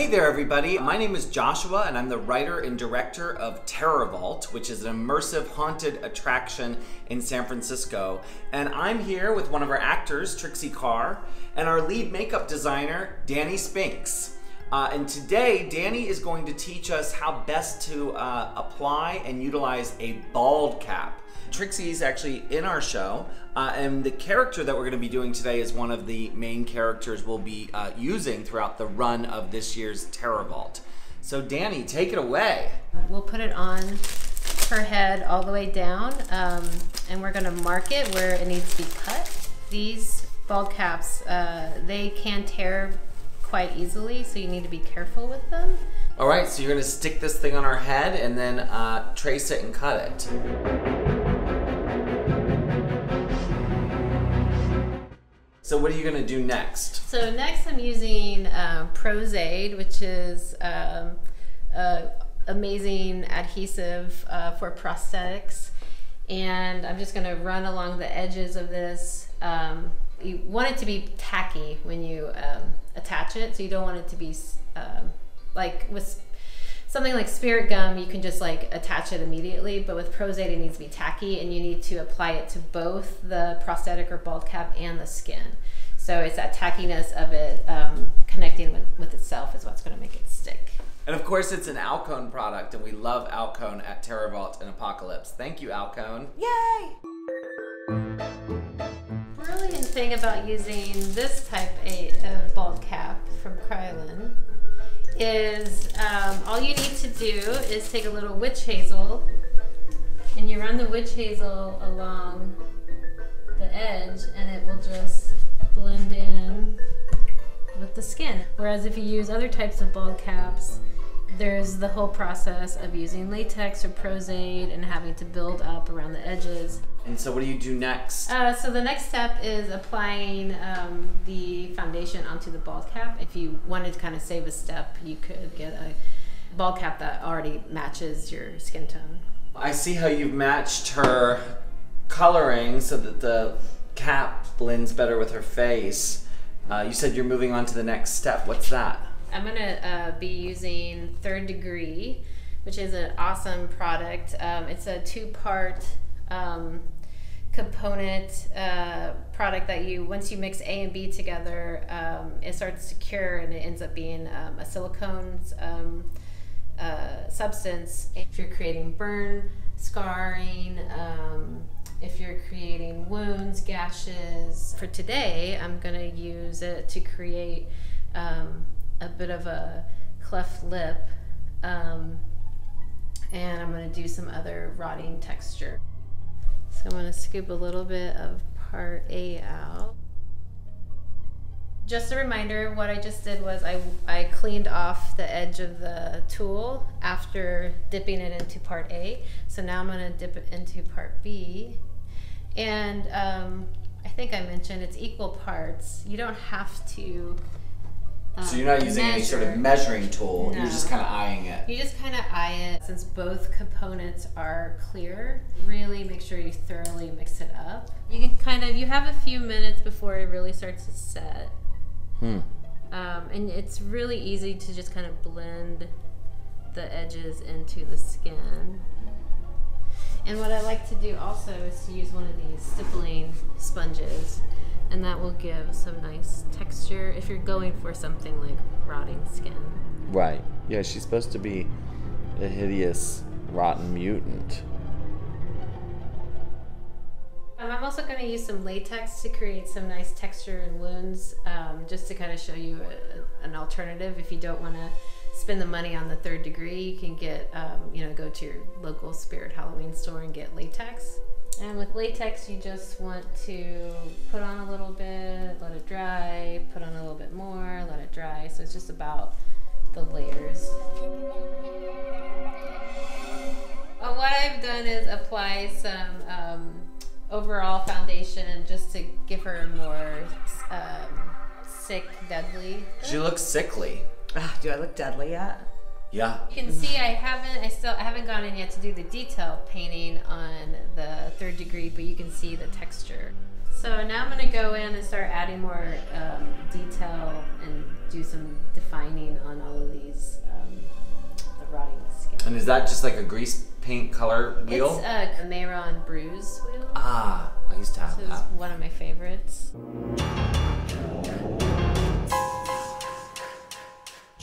Hey there everybody, my name is Joshua and I'm the writer and director of Terror Vault, which is an immersive haunted attraction in San Francisco. And I'm here with one of our actors, Trixxie Carr, and our lead makeup designer, Dani Spinks. And today, Dani is going to teach us how best to apply and utilize a bald cap. Trixxie is actually in our show, and the character that we're going to be doing today is one of the main characters we'll be using throughout the run of this year's Terror Vault. So Dani, take it away. We'll put it on her head all the way down, and we're going to mark it where it needs to be cut. These bald caps, they can tear quite easily, so you need to be careful with them. All right, so you're going to stick this thing on our head and then trace it and cut it. So what are you going to do next? So next I'm using Prozade, which is amazing adhesive for prosthetics. And I'm just going to run along the edges of this. You want it to be tacky when you attach it, so you don't want it to be like with something like spirit gum, you can just like attach it immediately, but with Prozade it needs to be tacky, and you need to apply it to both the prosthetic or bald cap and the skin. So it's that tackiness of it connecting with itself is what's going to make it stick. And of course it's an Alcone product, and we love Alcone at Terror Vault and Apocalypse. Thank you, Alcone. Yay! Brilliant thing about using this type of bald cap from Krylon is all you need to do is take a little witch hazel and you run the witch hazel along the edge, and it will just blend in with the skin. Whereas if you use other types of bald caps, there's the whole process of using latex or Prozade and having to build up around the edges. And so what do you do next? So the next step is applying the foundation onto the bald cap. If you wanted to kind of save a step, you could get a bald cap that already matches your skin tone. I see how you've matched her coloring so that the cap blends better with her face. You said you're moving on to the next step. What's that? I'm gonna be using 3rd Degree, which is an awesome product. It's a 2-part component product that once you mix A and B together, it starts to cure, and it ends up being a silicone substance. If you're creating burn, scarring, if you're creating wounds, gashes. For today, I'm gonna use it to create a bit of a cleft lip, and I'm going to do some other rotting texture. So I'm going to scoop a little bit of part A out. Just a reminder, what I just did was I cleaned off the edge of the tool after dipping it into part A. So now I'm going to dip it into part B. And I think I mentioned it's equal parts. You don't have to so you're not using any sort of measuring tool, no. You're just kind of eyeing it. You just kind of eye it. Since both components are clear, really make sure you thoroughly mix it up. You can you have a few minutes before it really starts to set. And it's really easy to just kind of blend the edges into the skin. And what I like to do also is to use one of these stippling sponges, and that will give some nice texture if you're going for something like rotting skin. Right. Yeah, she's supposed to be a hideous, rotten mutant. I'm also going to use some latex to create some nice texture and wounds, just to kind of show you an alternative. If you don't want to spend the money on the 3rd Degree, you can get, go to your local Spirit Halloween store and get latex. And with latex, you just want to put on a little bit, let it dry, put on a little bit more, let it dry. So it's just about the layers. Well, what I've done is apply some overall foundation just to give her a more sick, deadly. She looks sickly. Do I look deadly yet? Yeah. You can see I haven't gone in yet to do the detail painting on the 3rd Degree, but you can see the texture. So now I'm going to go in and start adding more detail and do some defining on all of these, the rotting skin. And is that just like a grease paint color wheel? It's a Mayron Bruise wheel. Ah, I used to have This is that. one of my favorites.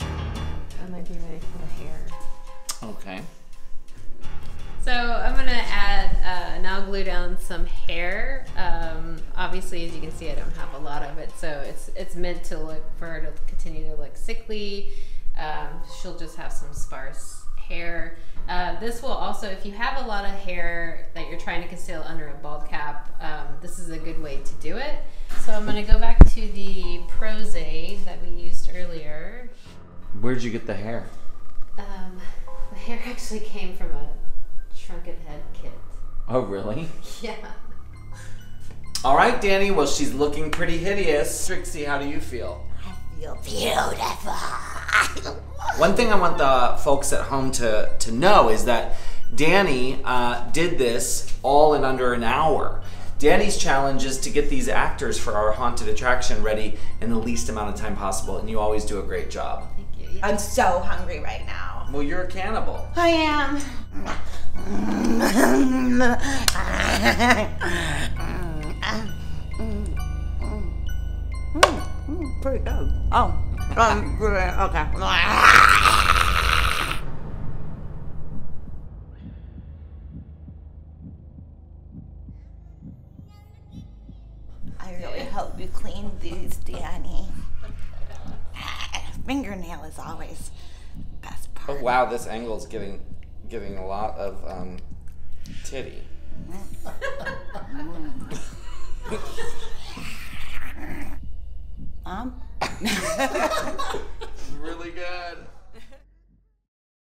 I might be ready for the hair. Okay. So I'm gonna add, now glue down some hair. Obviously, as you can see, I don't have a lot of it, so it's meant to look, for her to continue to look sickly. She'll just have some sparse hair. This will also, if you have a lot of hair that you're trying to conceal under a bald cap, this is a good way to do it. So I'm gonna go back to the Prozade that we used earlier. Where'd you get the hair? The hair actually came from a shrunken head kit. Oh, really? Yeah. All right, Dani. Well, she's looking pretty hideous. Trixie, how do you feel? I feel beautiful. One thing I want the folks at home to know is that Dani did this all in under an hour. Dani's challenge is to get these actors for our haunted attraction ready in the least amount of time possible, and you always do a great job. Thank you. Yeah. I'm so hungry right now. Well, you're a cannibal. I am. Pretty good. Oh. Okay. I really hope you clean these, Dani. Fingernail is always the best part. Oh wow, this angle is getting a lot of titty. Really good.